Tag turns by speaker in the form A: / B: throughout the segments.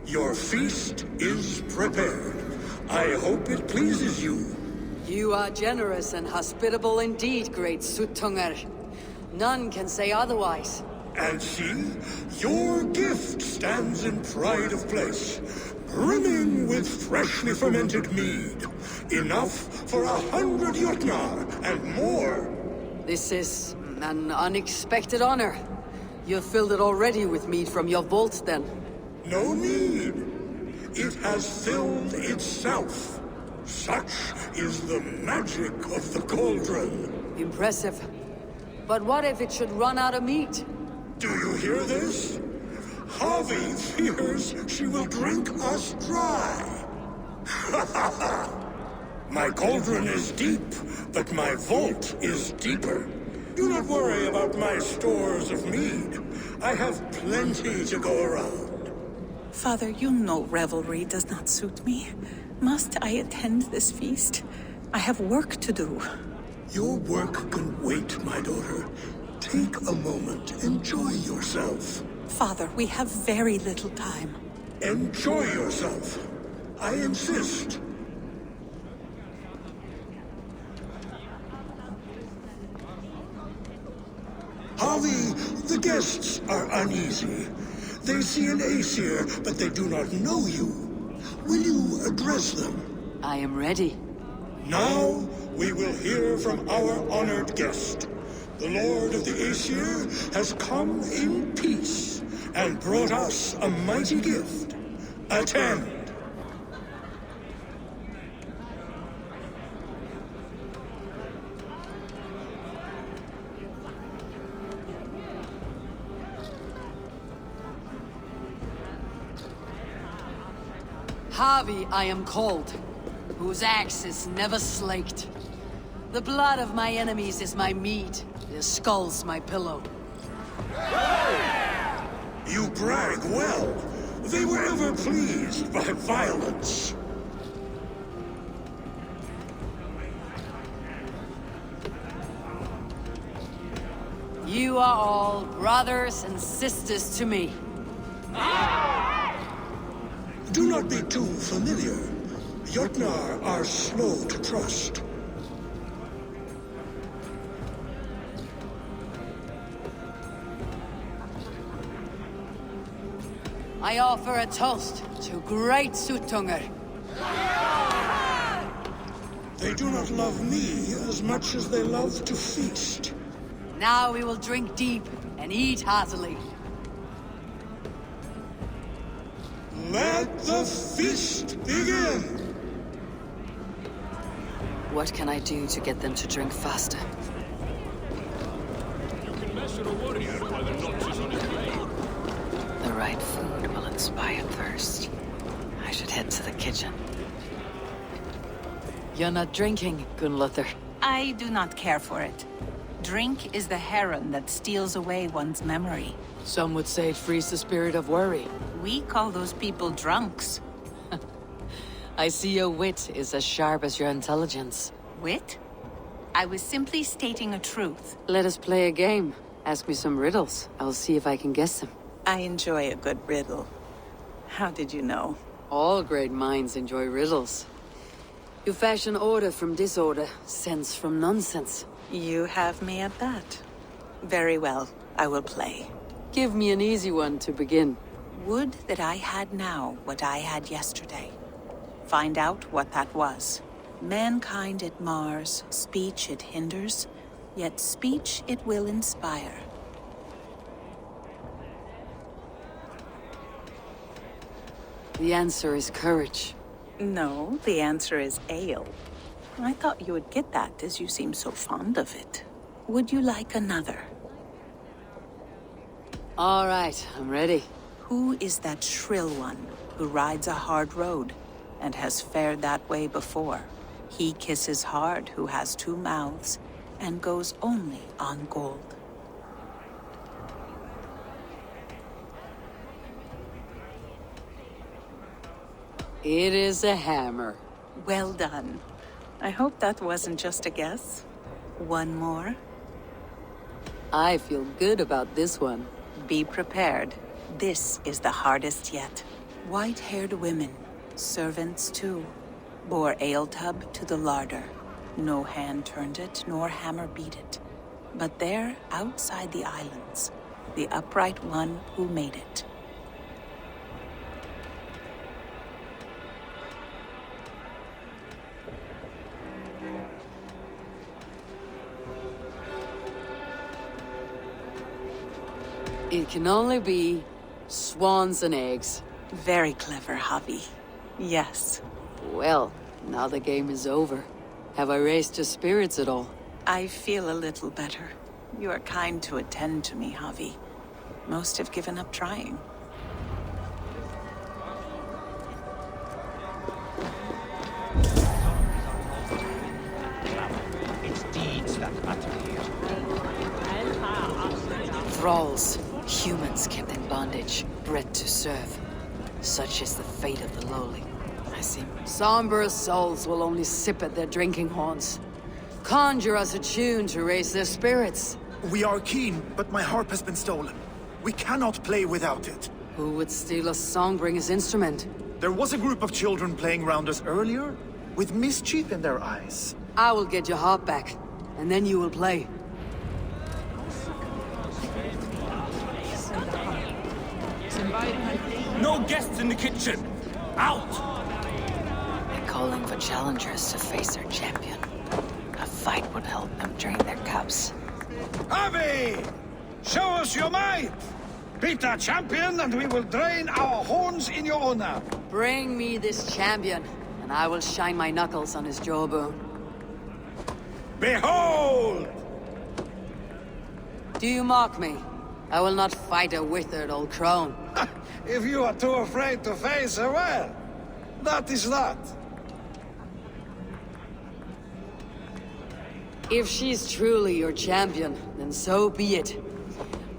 A: Your feast is prepared. I hope it pleases you.
B: You are generous and hospitable indeed, great Suttunger. None can say otherwise.
A: And see, your gift stands in pride of place, brimming with freshly fermented mead. Enough for 100 Jotnar and more.
B: This is an unexpected honor. You've filled it already with mead from your vault, then.
A: No need. It has filled itself. Such is the magic of the cauldron.
B: Impressive. But what if it should run out of meat?
A: Do you hear this? Harvey fears she will drink us dry. My cauldron is deep, but my vault is deeper. Do not worry about my stores of mead. I have plenty to go around.
C: Father, you know revelry does not suit me. Must I attend this feast? I have work to do.
A: Your work can wait, my daughter. Take a moment. Enjoy yourself.
C: Father, we have very little time.
A: Enjoy yourself. I insist. Harvey, the guests are uneasy. They see an Aesir, but they do not know you. Will you address them?
B: I am ready.
A: Now, we will hear from our honored guest. The Lord of the Aesir has come in peace and brought us a mighty gift. Attend.
B: Harvey, I am called, whose axe is never slaked. The blood of my enemies is my meat, their skulls my pillow.
A: You brag well. They were ever pleased by violence.
B: You are all brothers and sisters to me.
A: Do not be too familiar. Jotnar are slow to trust.
B: I offer a toast to great Suttunger.
A: They do not love me as much as they love to feast.
B: Now we will drink deep and eat heartily.
A: Let the feast begin!
B: What can I do to get them to drink faster?
D: You can measure a warrior by the notches on his blade.
B: The right food will inspire thirst. I should head to the kitchen. You're not drinking, Gunnlother.
C: I do not care for it. Drink is the heron that steals away one's memory.
B: Some would say it frees the spirit of worry.
C: We call those people drunks.
B: I see your wit is as sharp as your intelligence.
C: Wit? I was simply stating a truth.
B: Let us play a game. Ask me some riddles. I'll see if I can guess them.
C: I enjoy a good riddle. How did you know?
B: All great minds enjoy riddles. You fashion order from disorder, sense from nonsense.
C: You have me at that. Very well, I will play.
B: Give me an easy one to begin.
C: Would that I had now what I had yesterday. Find out what that was. Mankind it mars, speech it hinders, yet speech it will inspire.
B: The answer is courage.
C: No, the answer is ale. I thought you would get that as you seem so fond of it. Would you like another?
B: All right, I'm ready.
C: Who is that shrill one who rides a hard road and has fared that way before? He kisses hard who has two mouths and goes only on gold.
B: It is a hammer.
C: Well done. I hope that wasn't just a guess. One more.
B: I feel good about this one.
C: Be prepared. This is the hardest yet. White-haired women, servants too, bore ale tub to the larder. No hand turned it, nor hammer beat it. But there, outside the islands, the upright one who made it.
B: It can only be swans and eggs.
C: Very clever, Javi. Yes.
B: Well, now the game is over. Have I raised your spirits at all?
C: I feel a little better. You are kind to attend to me, Javi. Most have given up trying.
E: It's deeds that matter here.
B: Thralls, humans kept in bondage, bred to serve. Such is the fate of the lowly. I see. Somber souls will only sip at their drinking horns. Conjure us a tune to raise their spirits.
F: We are keen, but my harp has been stolen. We cannot play without it.
B: Who would steal a songbringer's instrument?
F: There was a group of children playing round us earlier, with mischief in their eyes.
B: I will get your harp back, and then you will play.
D: No guests in the kitchen! Out!
B: They're calling for challengers to face their champion. A fight would help them drain their cups.
E: Avi! Show us your might! Beat our champion and we will drain our horns in your honor.
B: Bring me this champion, and I will shine my knuckles on his jawbone.
E: Behold!
B: Do you mock me? I will not fight a withered old crone.
E: If you are too afraid to face her, well, that is that.
B: If she's truly your champion, then so be it.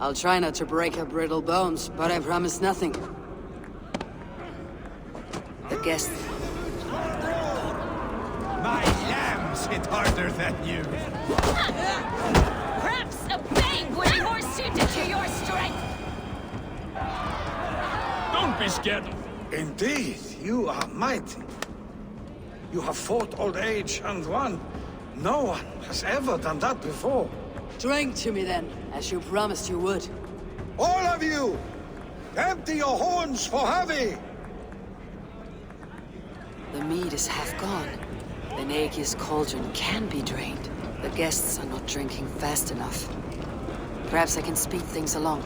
B: I'll try not to break her brittle bones, but I promise nothing. The guest...
E: My lambs hit harder than you.
G: Perhaps a babe would be more suited to your strength.
D: Don't be scared!
E: Indeed, you are mighty. You have fought old age and won. No one has ever done that before.
B: Drink to me then, as you promised you would.
E: All of you! Empty your horns for Javi!
B: The mead is half gone. The Aegeus cauldron can be drained. The guests are not drinking fast enough. Perhaps I can speed things along.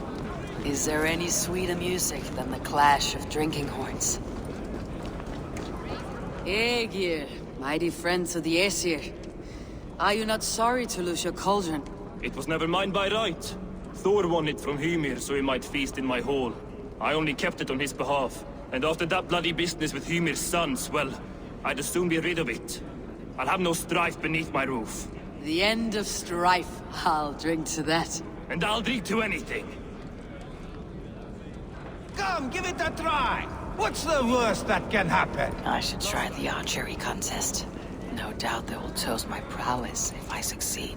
B: Is there any sweeter music than the clash of drinking horns? Aegir, mighty friends of the Aesir. Are you not sorry to lose your cauldron?
D: It was never mine by right. Thor won it from Hymir so he might feast in my hall. I only kept it on his behalf. And after that bloody business with Hymir's sons, well, I'd as soon be rid of it. I'll have no strife beneath my roof.
B: The end of strife. I'll drink to that.
D: And I'll drink to anything.
E: Come, give it a try! What's the worst that can happen?
B: I should try the archery contest. No doubt they will toast my prowess if I succeed.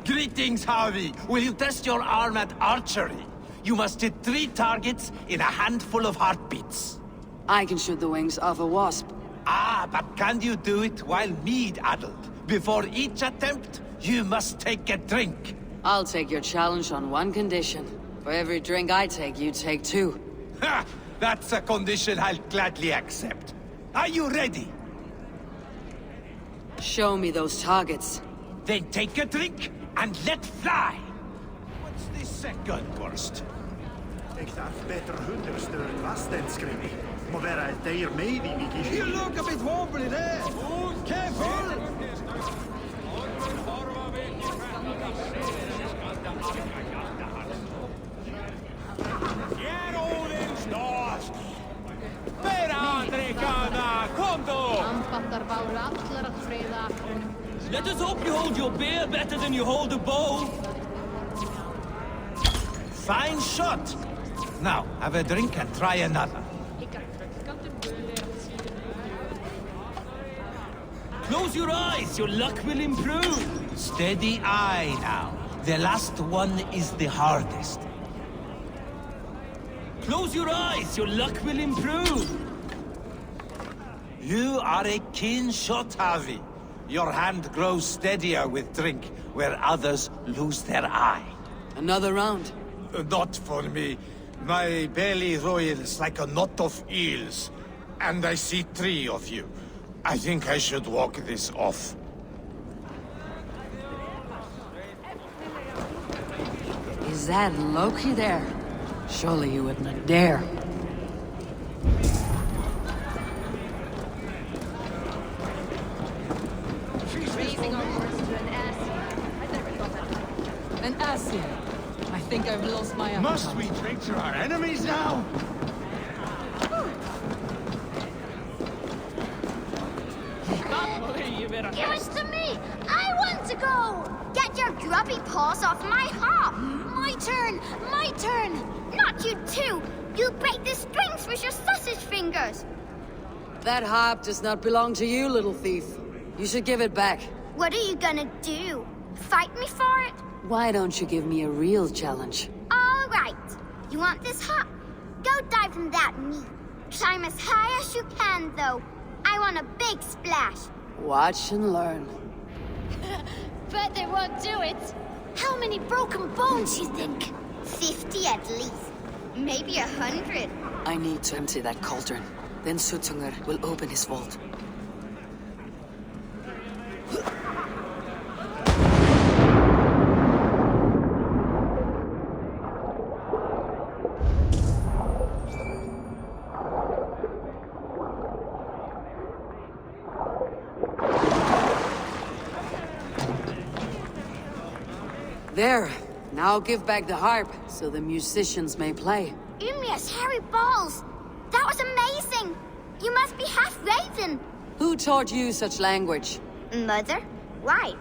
E: Greetings, Javi. Will you test your arm at archery? You must hit 3 targets in a handful of heartbeats.
B: I can shoot the wings of a wasp.
E: Ah, but can you do it while mead-addled? Before each attempt, you must take a drink.
B: I'll take your challenge on one condition. For every drink I take, you take 2.
E: Ha! That's a condition I'll gladly accept. Are you ready?
B: Show me those targets.
E: Then take a drink and let fly. What's the second worst?
F: Ik dacht beter hunderster vast en scribbie. Maar waar hij daar mee die
E: You look a bit wobbly there. Careful!
D: Let us hope you hold your beer better than you hold a bow.
E: Fine shot. Now, have a drink and try another.
D: Close your eyes, your luck will improve.
E: Steady eye now. The last one is the hardest.
D: Close your eyes, your luck will improve.
H: You are a keen shot, Harvey. Your hand grows steadier with drink, where others lose their eye.
B: Another round.
H: Not for me. My belly roils like a knot of eels. And I see 3 of you. I think I should walk this off.
B: Is that Loki there? Surely you wouldn't dare. An Asian. I think I've lost my appetite.
F: Must we drink to our enemies now?
G: Give it to me! I want to go! Get your grubby paws off my harp! My turn! My turn! Not you too! You break the strings with your sausage fingers!
B: That harp does not belong to you, little thief. You should give it back.
G: What are you gonna do? Fight me for it?
B: Why don't you give me a real challenge?
G: All right. You want this harp? Go dive in that meat. Climb as high as you can, though. I want a big splash.
B: Watch and learn.
G: But they won't do it. How many broken bones, you think? 50 at least. Maybe 100.
B: I need to empty that cauldron. Then Suttungr will open his vault. There. Now give back the harp, so the musicians may play.
G: Ymir's hairy balls! That was amazing! You must be half raven!
B: Who taught you such language?
G: Mother? Why?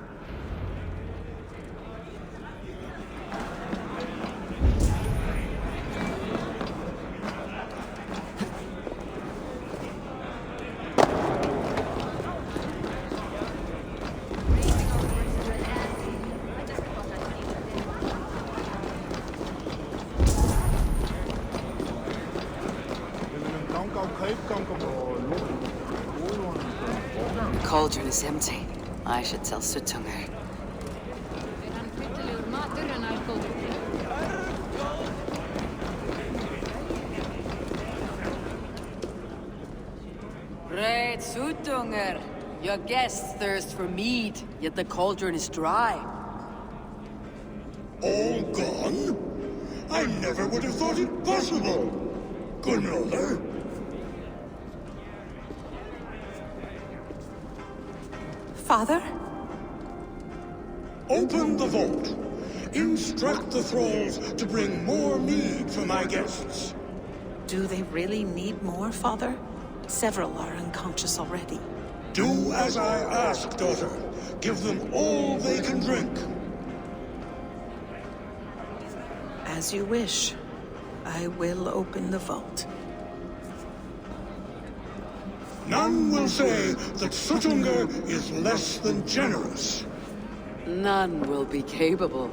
B: Cauldron is empty. I should tell Suttungr. Great Suttungr! Your guests thirst for mead, yet the cauldron is dry.
A: All gone? I never would have thought it possible. Gunnar?
C: Father?
A: Open the vault. Instruct the thralls to bring more mead for my guests.
C: Do they really need more, Father? Several are unconscious already.
A: Do as I ask, daughter. Give them all they can drink.
C: As you wish. I will open the vault.
A: None will say that Suttungr is less than generous.
B: None will be capable.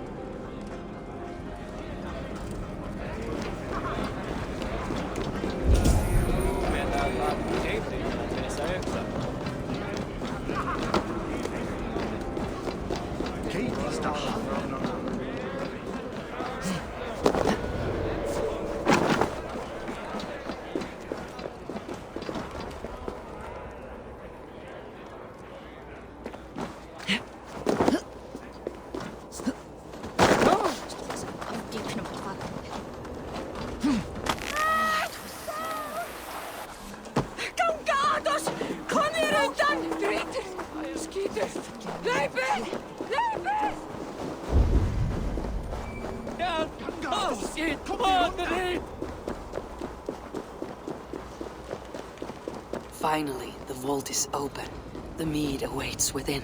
B: Finally, the vault is open. The mead awaits within.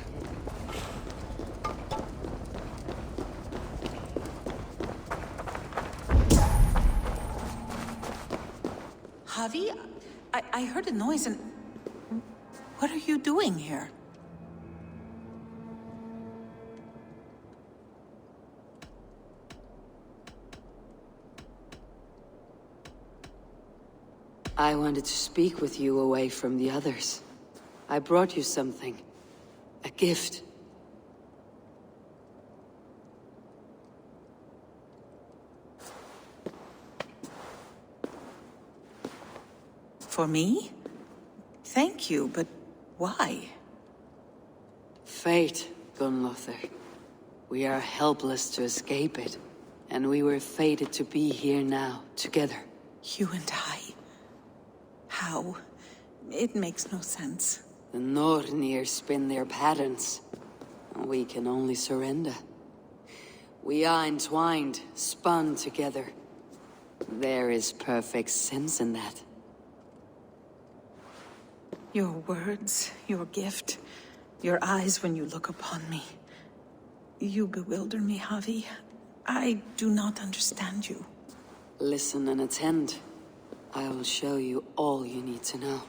C: Javi, I heard a noise and... What are you doing here?
B: I wanted to speak with you away from the others. I brought you something. A gift.
C: For me? Thank you, but why?
B: Fate, Gunlother. We are helpless to escape it. And we were fated to be here now, together.
C: You and I? How? It makes no sense.
B: The Nornir spin their patterns. And we can only surrender. We are entwined, spun together. There is perfect sense in that.
C: Your words, your gift, your eyes when you look upon me. You bewilder me, Javi. I do not understand you.
B: Listen and attend. I will show you all you need to know.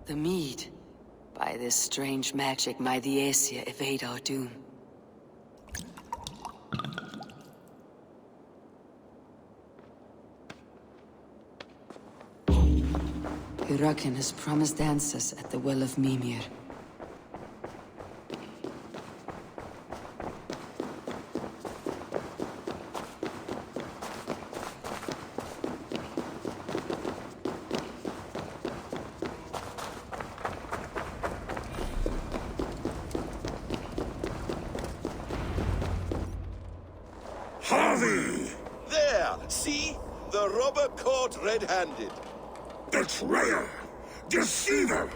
B: The mead. By this strange magic, might the Aesir evade our doom. Hyrroken has promised answers at the Well of Mimir.
A: Harvey!
I: There! See? The robber caught red-handed.
A: Betrayer! Deceiver!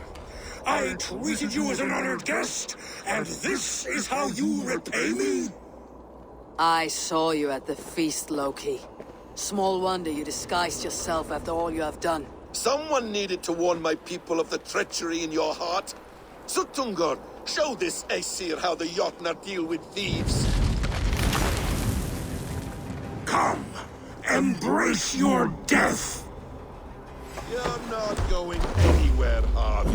A: I treated you as an honored guest, and this is how you repay me?
B: I saw you at the feast, Loki. Small wonder you disguised yourself after all you have done.
I: Someone needed to warn my people of the treachery in your heart. Suttungr, show this Aesir how the Jotnar deal with thieves.
A: Come, embrace your death!
I: You're not going anywhere, Harvey.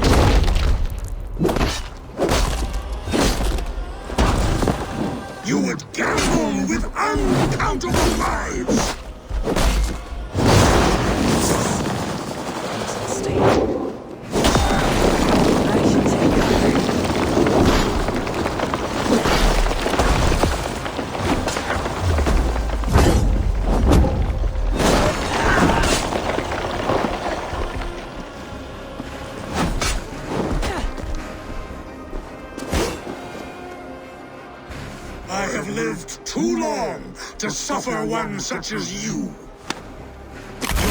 A: You would gamble with uncountable lives! lived too long to suffer one such as you.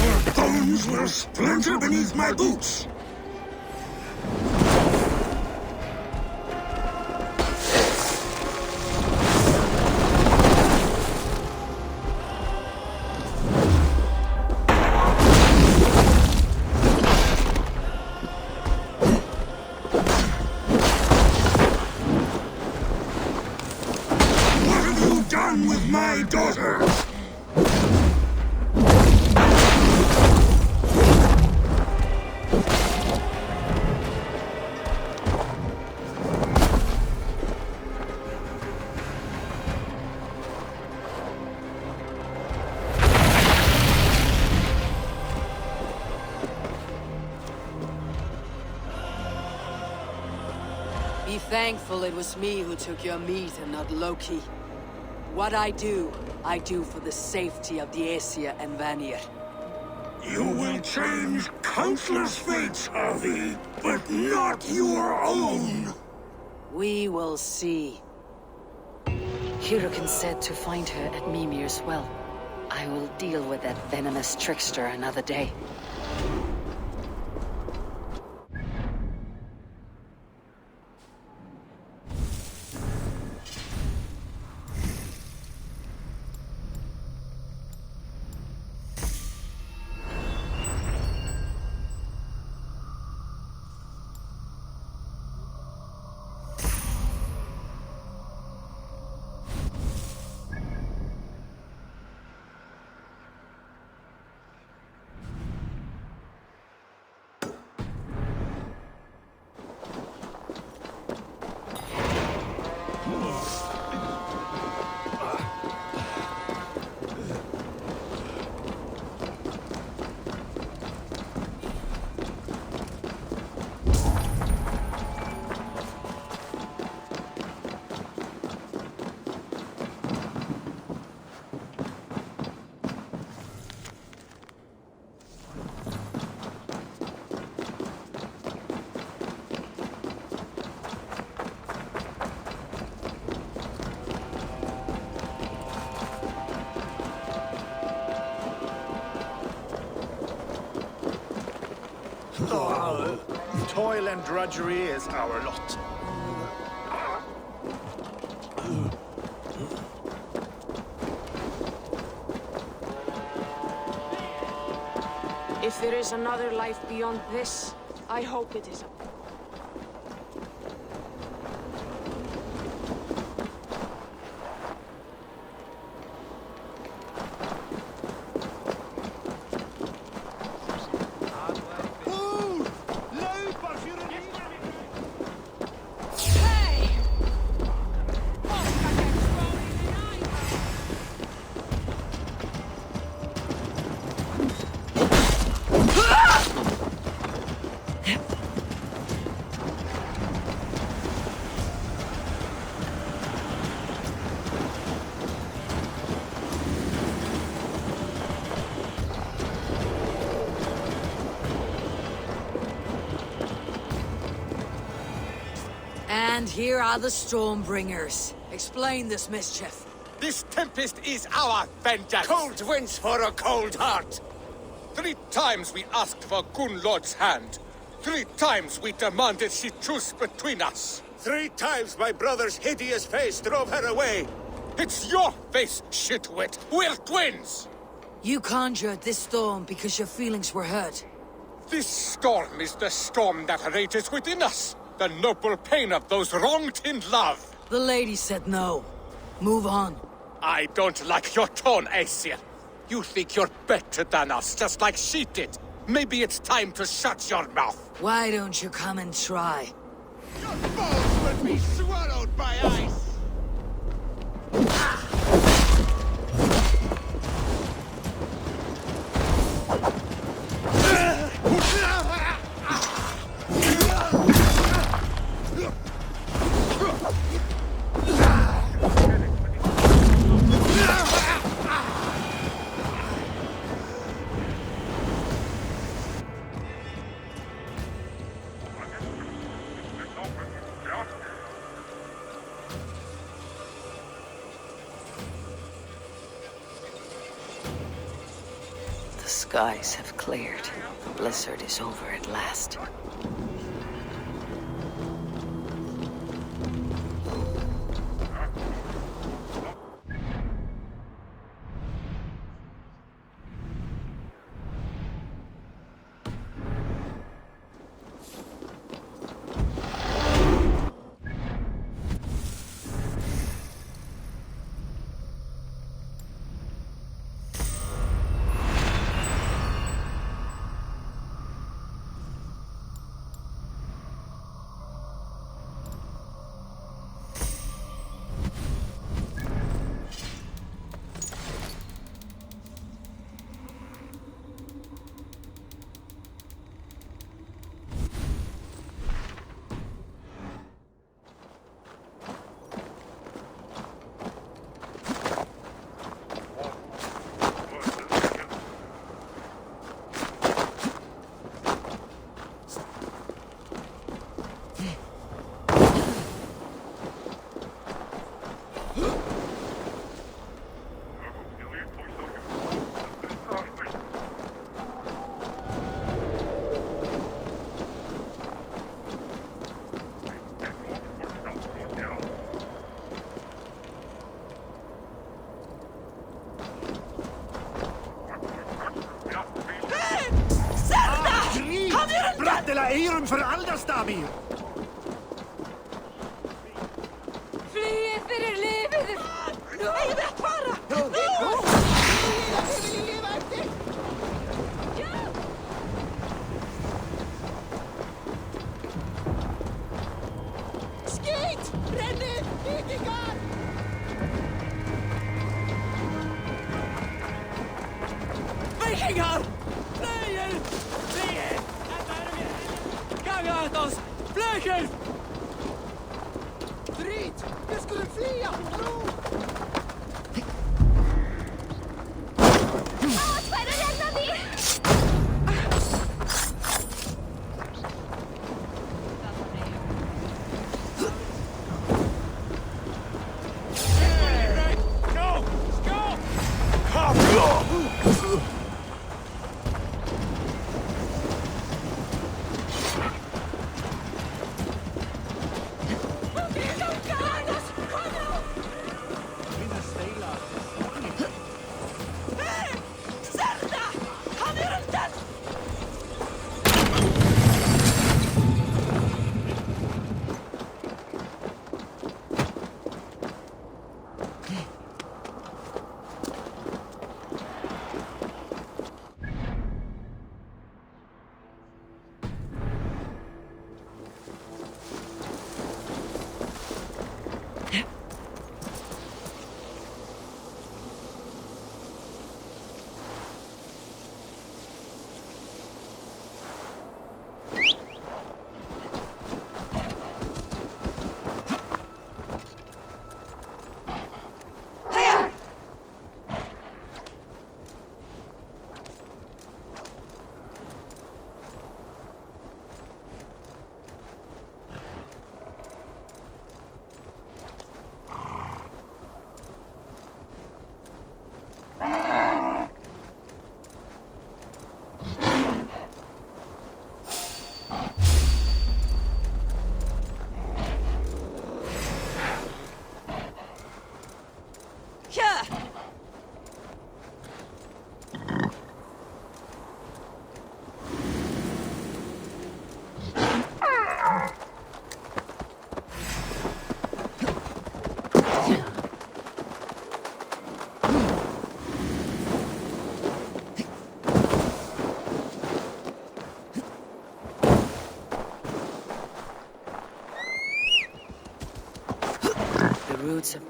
A: Your bones will splinter beneath my boots. With my daughter!
B: Be thankful it was me who took your meat and not Loki. What I do for the safety of the Aesir and Vanir.
A: You will change countless fates, Avi, but not your own!
B: We will see. Hirukin said to find her at Mimir's well. I will deal with that venomous trickster another day.
F: Toil and drudgery is our lot.
J: If there is another life beyond this, I hope it is a...
B: And here are the Stormbringers. Explain this mischief.
H: This tempest is our vengeance! Cold winds for a cold heart! 3 times we asked for Gunnlod's hand. 3 times we demanded she truce between us. 3 times my brother's hideous face drove her away. It's your face, shitwit! We're twins!
B: You conjured this storm because your feelings were hurt.
H: This storm is the storm that rages within us. The noble pain of those wronged in love.
B: The lady said no. Move on.
H: I don't like your tone, Aesir. You think you're better than us, just like she did. Maybe it's time to shut your mouth.
B: Why don't you come and try?
H: Your balls will be swallowed by ice!
B: skies have cleared. The blizzard is over at last.
F: Brattela Eirum för Aldastavir!
B: Fly för er livet!
C: Nej, väck bara! Skit! Renny! Vikingar!
D: Vikingar! Flyger! Flyger! Gånga åt oss! Flyger!
F: Drit! Vi skulle flia!
G: Spärra rädda mig!
F: Go! Go! Come!
B: Roots of...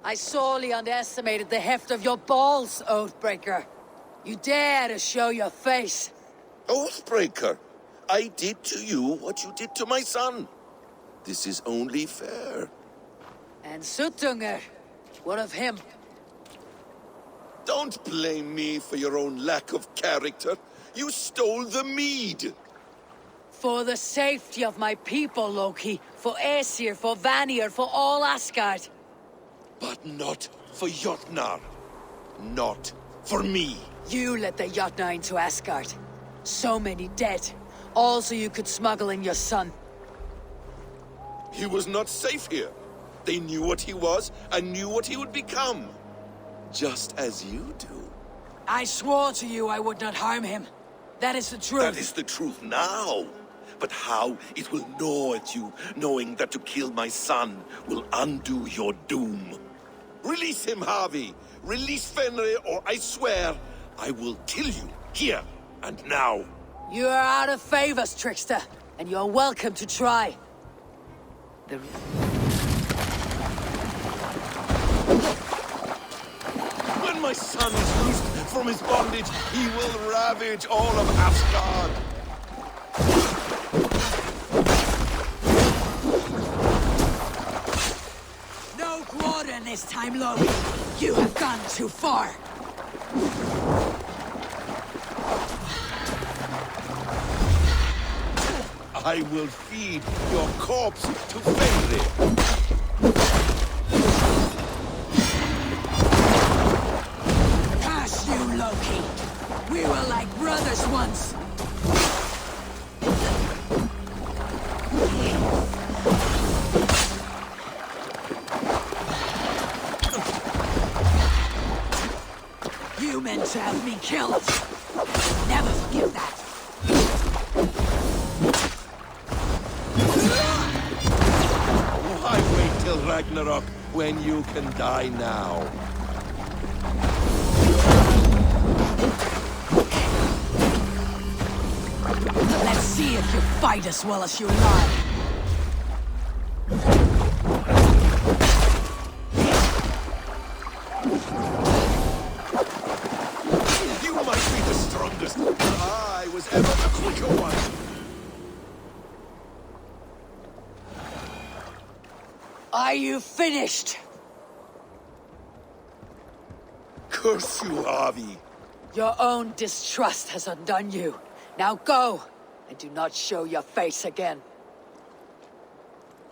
B: I sorely underestimated the heft of your balls, Oathbreaker. You dare to show your face.
I: Oathbreaker, I did to you what you did to my son. This is only fair.
B: And Suttungr, what of him?
I: Don't blame me for your own lack of character. You stole the mead.
B: For the safety of my people, Loki. For Aesir, for Vanir, for all Asgard.
I: But not for Jotnar, not for me.
B: You let the Jotnar into Asgard. So many dead. All so you could smuggle in your son.
I: He was not safe here. They knew what he was and knew what he would become. Just as you do.
B: I swore to you I would not harm him. That is the truth.
I: That is the truth now. But how it will gnaw at you, knowing that to kill my son will undo your doom. Release him, Harvey. Release Fenrir, or I swear I will kill you, here and now.
B: You are out of favors, trickster, and you're welcome to try.
I: When my son is loosed from his bondage, he will ravage all of Asgard.
B: No quarter this time, Loki. You have gone too far.
I: I will feed your corpse to Fenrir.
B: Curse you, Loki. We were like brothers once. You meant to have me killed. Never forgive that.
I: Why wait till Ragnarok when you can die now?
B: Let's see if you fight as well as you lie.
I: You might be the strongest, but I was ever the quicker one.
B: Are you finished?
I: Curse you, Harvey.
B: Your own distrust has undone you. Now go, and do not show your face again.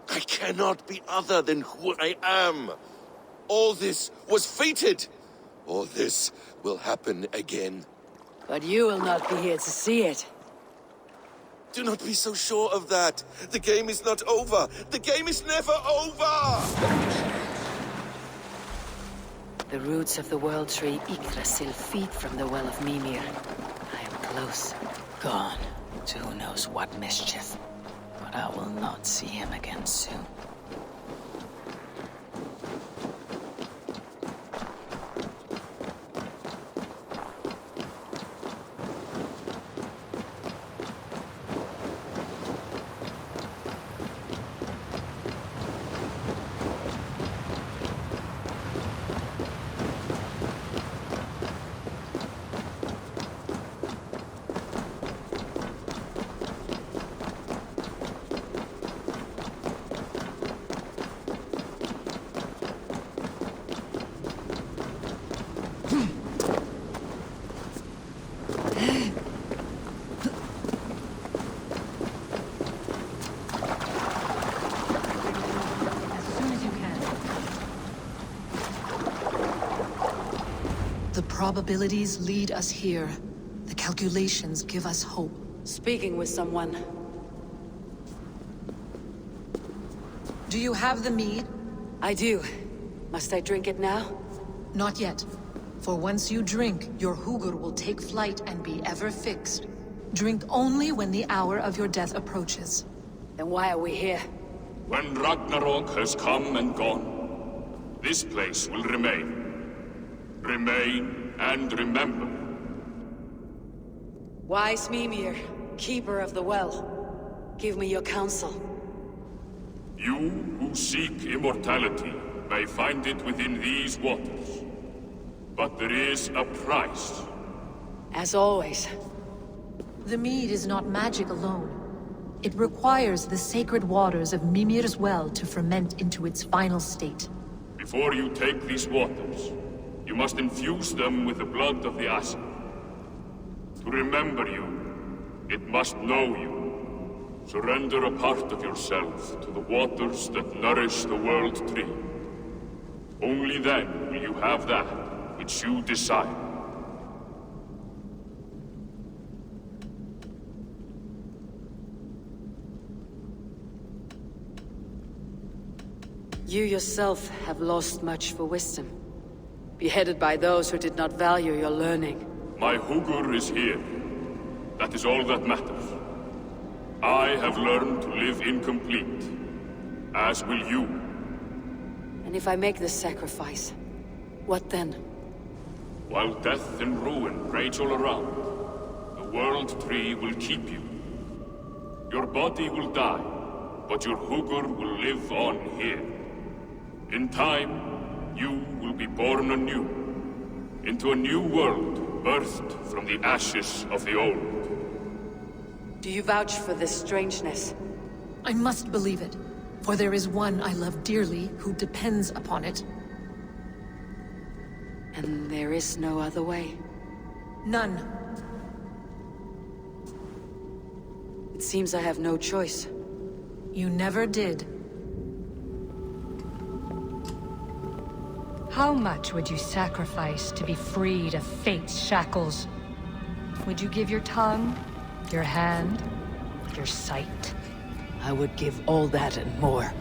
I: I cannot be other than who I am. All this was fated. All this will happen again.
B: But you will not be here to see it.
I: Do not be so sure of that. The game is not over. The game is never over!
B: The roots of the World Tree Yggdrasil feed from the Well of Mimir. I am close. Gone to who knows what mischief. But I will not see him again soon.
K: The probabilities lead us here. The calculations give us hope.
B: Speaking with someone.
K: Do you have the mead?
B: I do. Must I drink it now?
K: Not yet. For once you drink, your Hugur will take flight and be ever fixed. Drink only when the hour of your death approaches.
B: Then why are we here?
L: When Ragnarok has come and gone, this place will remain. Remain and remember.
B: Wise Mimir, keeper of the well, give me your counsel.
L: You who seek immortality may find it within these waters. But there is a price.
B: As always.
K: The mead is not magic alone. It requires the sacred waters of Mimir's well to ferment into its final state.
L: Before you take these waters, you must infuse them with the blood of the Asir. To remember you, it must know you. Surrender a part of yourself to the waters that nourish the World Tree. Only then will you have that which you desire.
B: You yourself have lost much for wisdom. Beheaded by those who did not value your learning.
L: My Hugur is here. That is all that matters. I have learned to live incomplete, as will you.
B: And if I make this sacrifice, what then?
L: While death and ruin rage all around, the World Tree will keep you. Your body will die, but your Hugur will live on here. In time, you will be born anew, into a new world birthed from the ashes of the old.
B: Do you vouch for this strangeness?
K: I must believe it, for there is one I love dearly who depends upon it.
B: And there is no other way?
K: None.
B: It seems I have no choice.
K: You never did.
M: How much would you sacrifice to be freed of fate's shackles? Would you give your tongue, your hand, your sight?
B: I would give all that and more.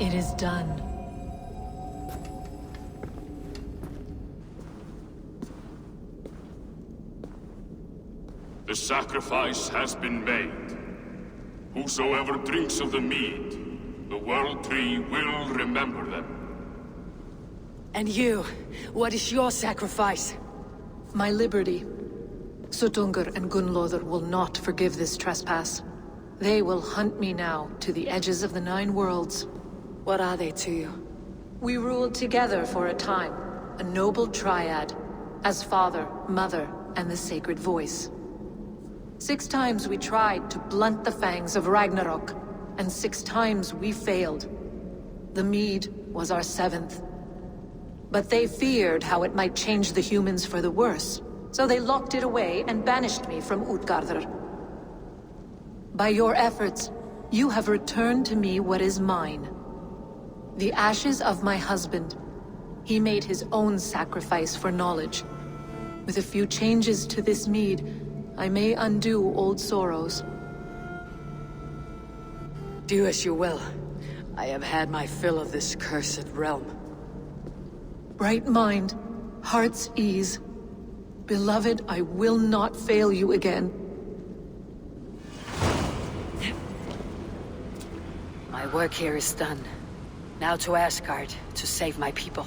K: It is done.
L: The sacrifice has been made. Whosoever drinks of the mead, the World Tree will remember them.
B: And you, what is your sacrifice?
K: My liberty. Suttungr and Gunnlóðr will not forgive this trespass. They will hunt me now to the edges of the 9 worlds.
B: What are they to you?
K: We ruled together for a time, a noble triad, as father, mother, and the sacred voice. 6 times we tried to blunt the fangs of Ragnarok, and 6 times we failed. The mead was our 7th. But they feared how it might change the humans for the worse, so they locked it away and banished me from Utgardr. By your efforts, you have returned to me what is mine. The ashes of my husband. He made his own sacrifice for knowledge. With a few changes to this mead, I may undo old sorrows.
B: Do as you will. I have had my fill of this cursed realm.
K: Bright mind, heart's ease. Beloved, I will not fail you again.
B: My work here is done. Now to Asgard, to save my people.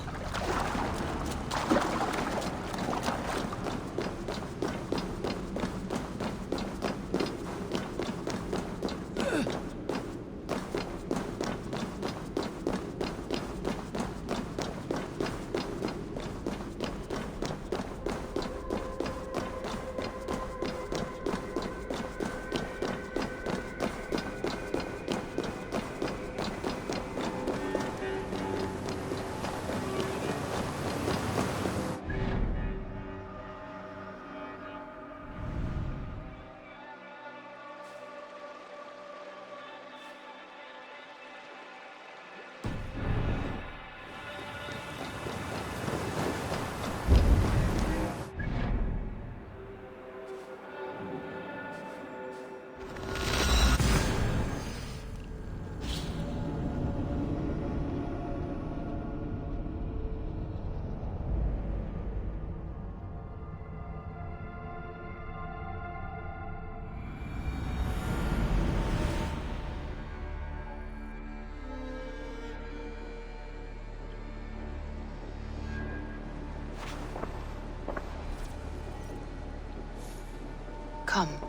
B: Come,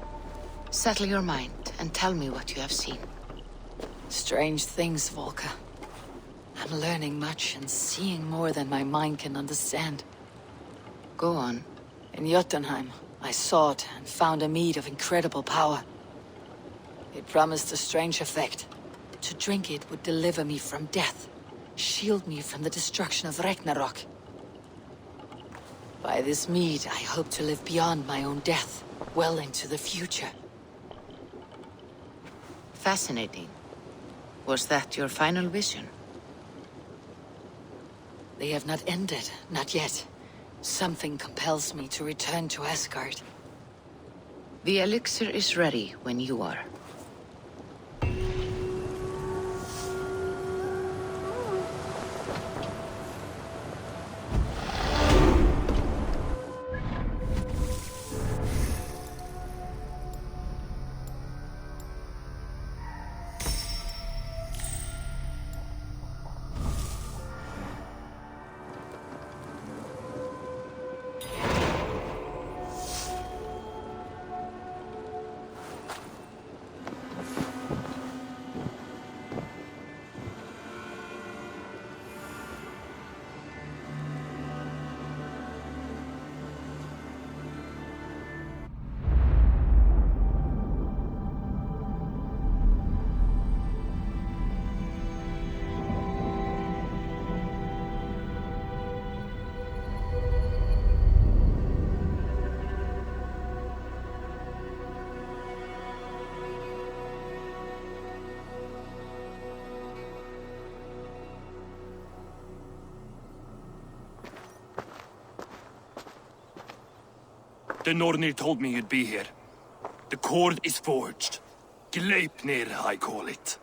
B: settle your mind and tell me what you have seen. Strange things, Volker. I'm learning much and seeing more than my mind can understand. Go on. In Jotunheim, I sought and found a mead of incredible power. It promised a strange effect. To drink it would deliver me from death, shield me from the destruction of Ragnarok. By this mead, I hope to live beyond my own death, well into the future. Fascinating. Was that your final vision? They have not ended, not yet. Something compels me to return to Asgard. The elixir is ready when you are.
D: The Nornir told me you'd be here. The cord is forged. Gleipnir, I call it.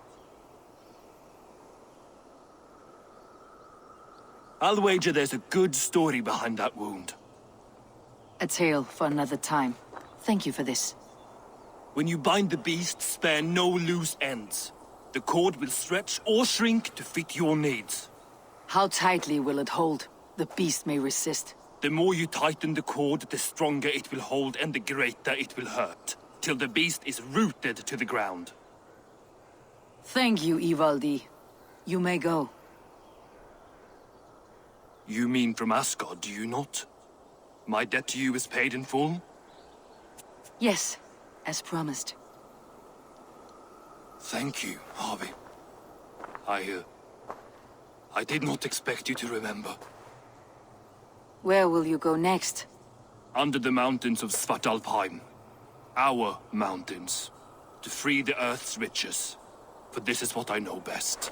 D: I'll wager there's a good story behind that wound.
B: A tale for another time. Thank you for this.
D: When you bind the beast, spare no loose ends. The cord will stretch or shrink to fit your needs.
B: How tightly will it hold? The beast may resist.
D: The more you tighten the cord, the stronger it will hold and the greater it will hurt, till the beast is rooted to the ground.
B: Thank you, Ivaldi. You may go.
D: You mean from Asgard, do you not? My debt to you is paid in full?
B: Yes, as promised.
D: Thank you, Harvey. I did not expect you to remember.
B: Where will you go next?
D: Under the mountains of Svartalfheim. Our mountains. To free the Earth's riches. For this is what I know best.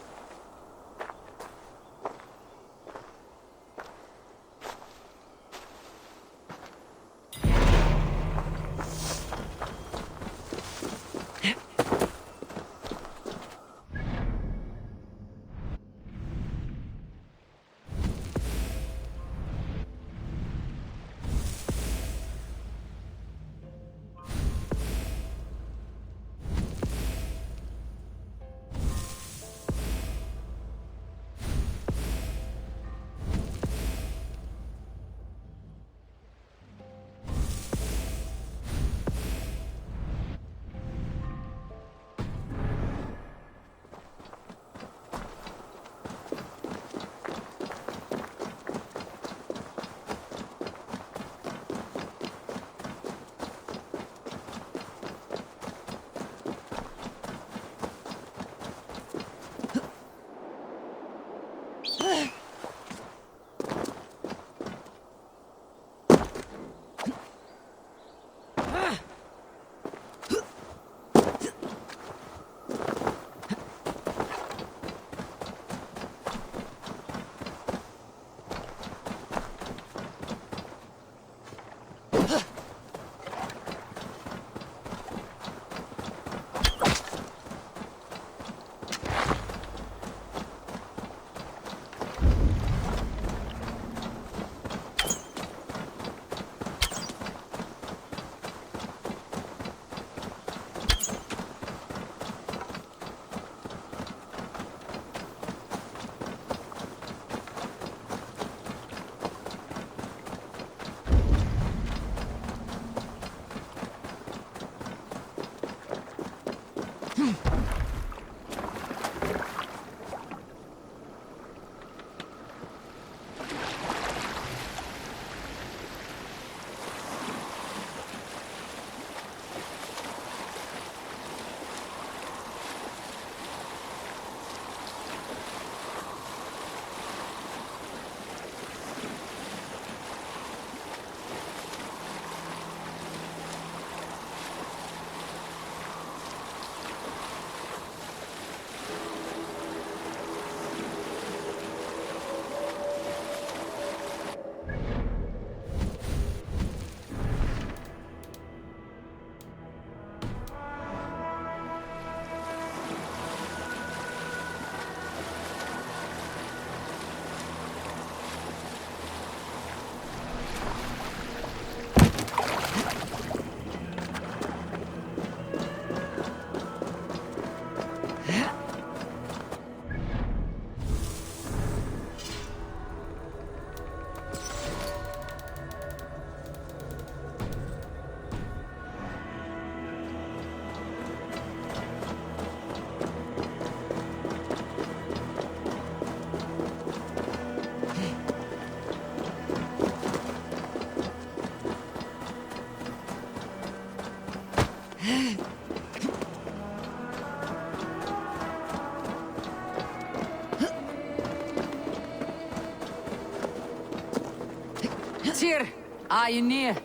B: Tyr, are you near?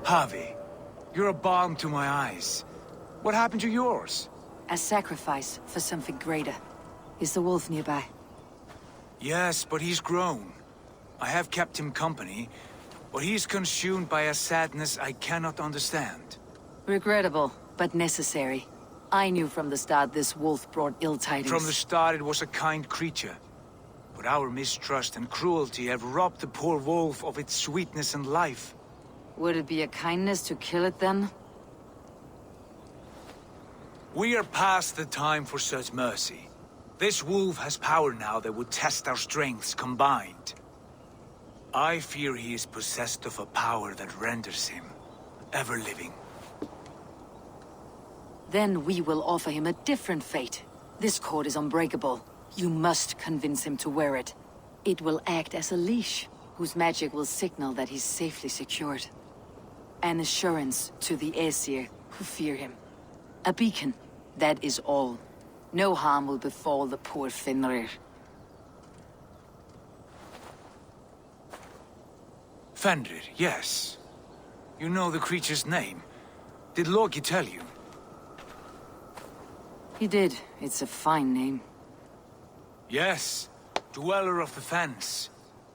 N: Harvey, you're a balm to my eyes. What happened to yours?
B: A sacrifice for something greater. Is the wolf nearby?
N: Yes, but he's grown. I have kept him company, but he's consumed by a sadness I cannot understand.
B: Regrettable, but necessary. I knew from the start this wolf brought ill tidings.
N: From the start it was a kind creature. But our mistrust and cruelty have robbed the poor wolf of its sweetness and life.
B: Would it be a kindness to kill it then?
N: We are past the time for such mercy. This wolf has power now that would test our strengths combined. I fear he is possessed of a power that renders him ever-living.
B: Then we will offer him a different fate. This cord is unbreakable. You must convince him to wear it. It will act as a leash, whose magic will signal that he's safely secured. An assurance to the Aesir who fear him. A beacon, that is all. No harm will befall the poor Fenrir.
N: Fenrir, yes. You know the creature's name. Did Loki tell you?
B: He did. It's a fine name.
N: Yes. Dweller of the Fens.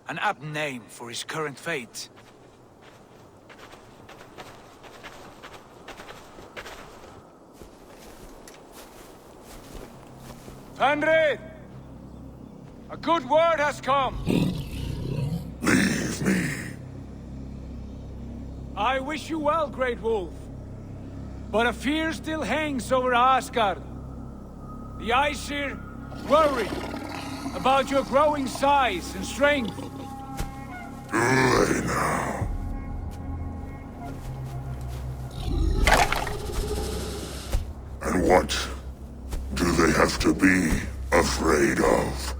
N: An apt name for his current fate. Fenrir! A good word has come!
A: Leave me.
N: I wish you well, Great Wolf. But a fear still hangs over Asgard. The Aesir worry about your growing size and strength.
A: Do they now? And what do they have to be afraid of?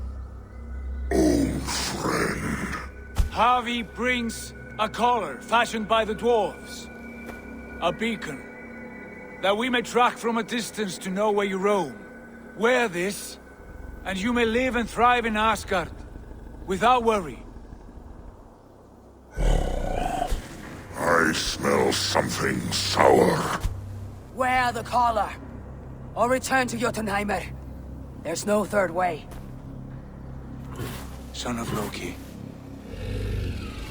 A: Old friend.
N: Harvey brings a collar fashioned by the dwarves. A beacon, that we may track from a distance to know where you roam. Wear this, and you may live and thrive in Asgard, without worry.
A: I smell something sour.
B: Wear the collar, or return to Jotunheimer. There's no third way.
N: Son of Loki,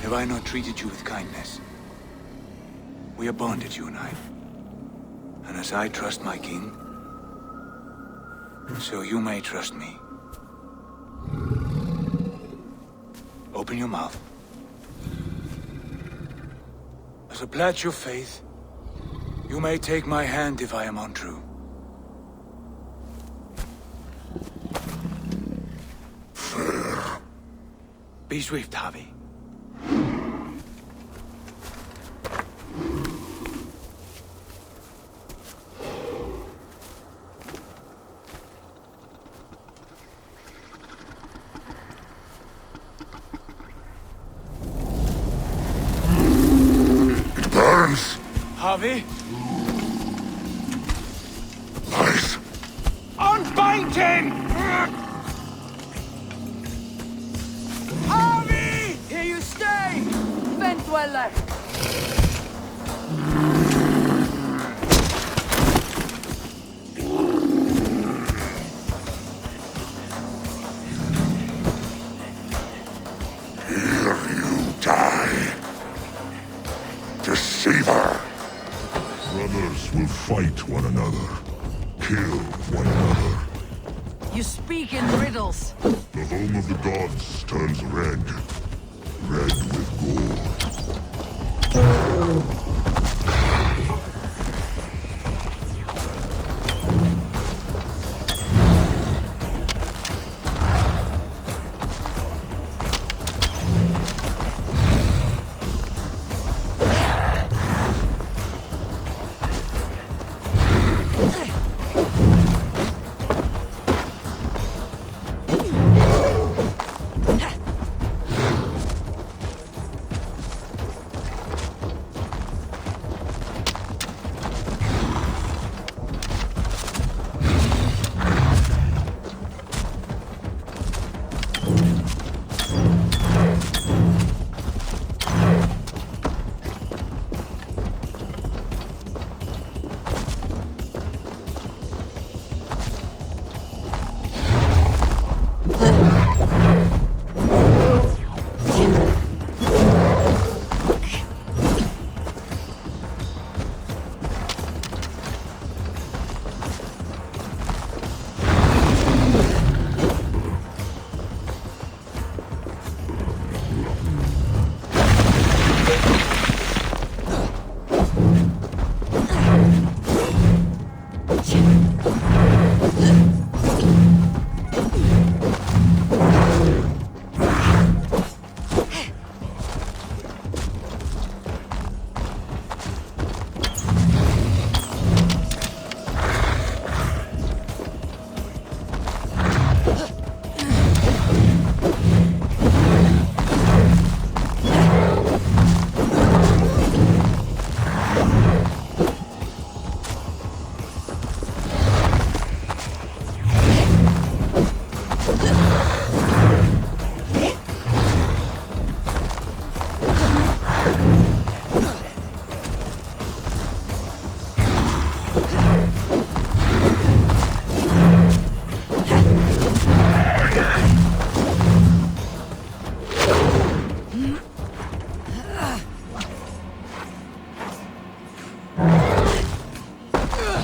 N: have I not treated you with kindness? We are bonded, you and I. And as I trust my king, so you may trust me. Open your mouth. As a pledge of faith, you may take my hand if I am untrue.
A: Fair.
N: Be swift, Harvey.
A: Burns.
N: Harvey?
A: Lies.
N: Unbind him! Harvey!
B: Here you stay, Fen Dweller!
A: Here you die. Deceiver! Brothers will fight one another, kill one another.
B: You speak in riddles.
A: The home of the gods turns red. Red with gore.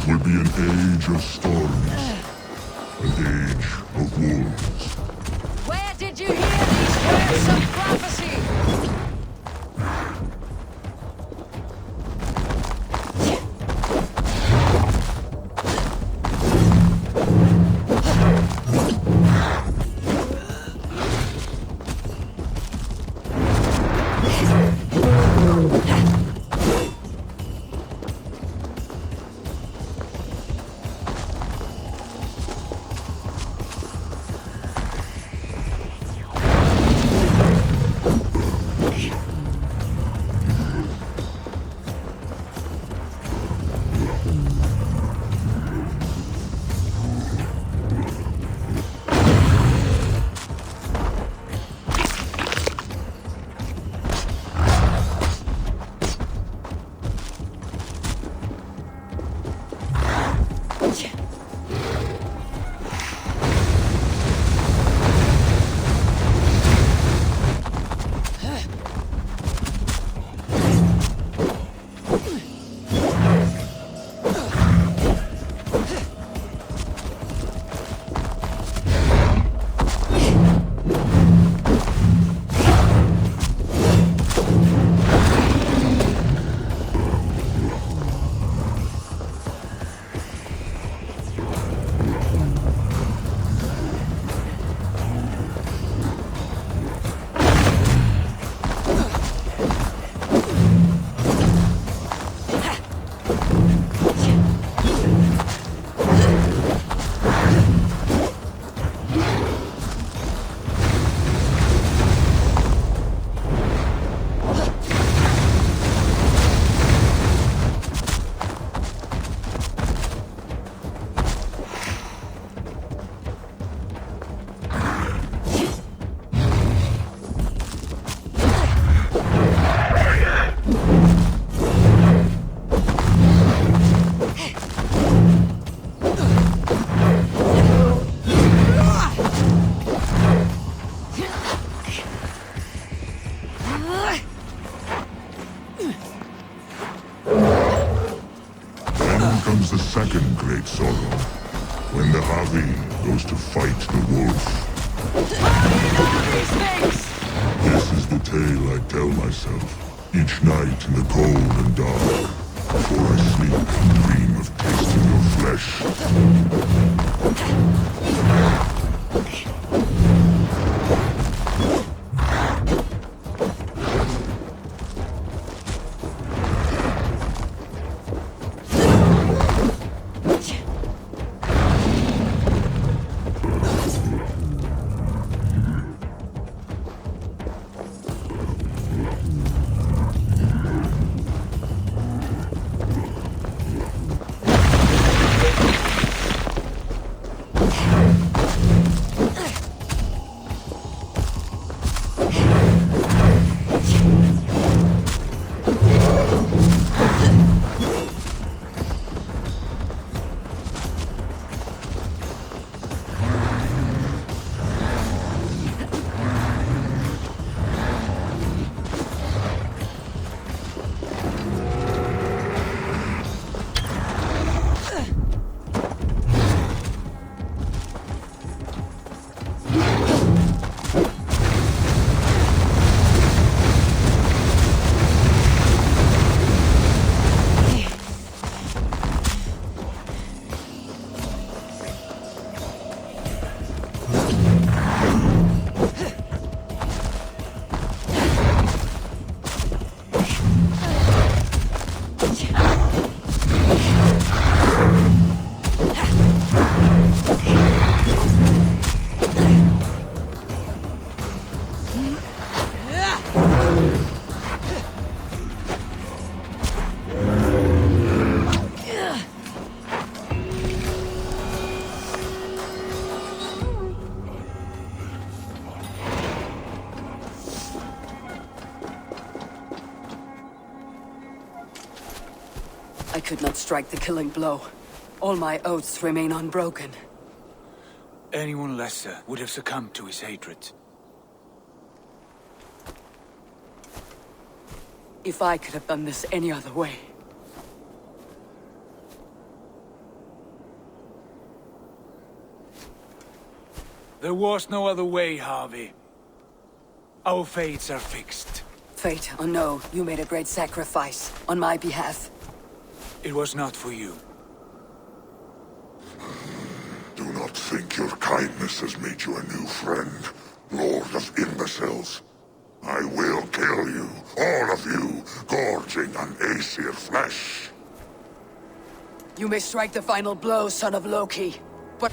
O: Will be an age of storms, an age of wolves.
M: Where did you hear these words of prophecy?
O: Comes the second great sorrow, when the Havi goes to fight the wolf. This is the tale I tell myself, each night in the cold and dark, before I sleep and dream of tasting your flesh.
B: could not strike the killing blow. All my oaths remain unbroken.
N: Anyone lesser would have succumbed to his hatred.
B: If I could have done this any other way.
N: There was no other way, Harvey. Our fates are fixed.
B: Fate or no, you made a great sacrifice on my behalf.
N: It was not for you.
O: Do not think your kindness has made you a new friend, Lord of Imbeciles. I will kill you, all of you, gorging on Aesir flesh.
B: You may strike the final blow, son of Loki, but...